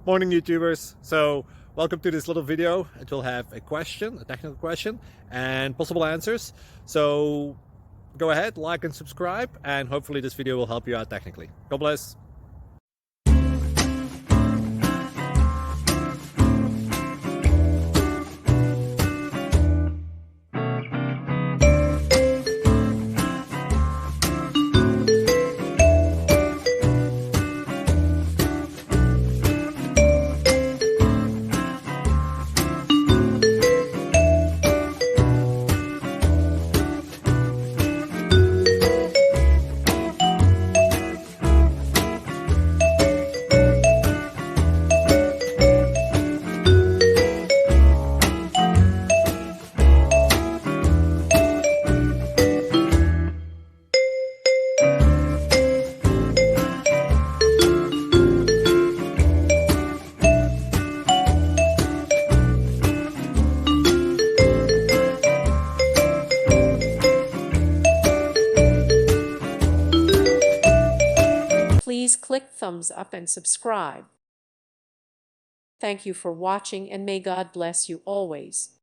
Morning YouTubers. So welcome to this little video. It will have a question, a technical question, and possible answers. So go ahead, like and subscribe, and hopefully this video will help you out technically. God bless. Please click thumbs up and subscribe. Thank you for watching, and may God bless you always.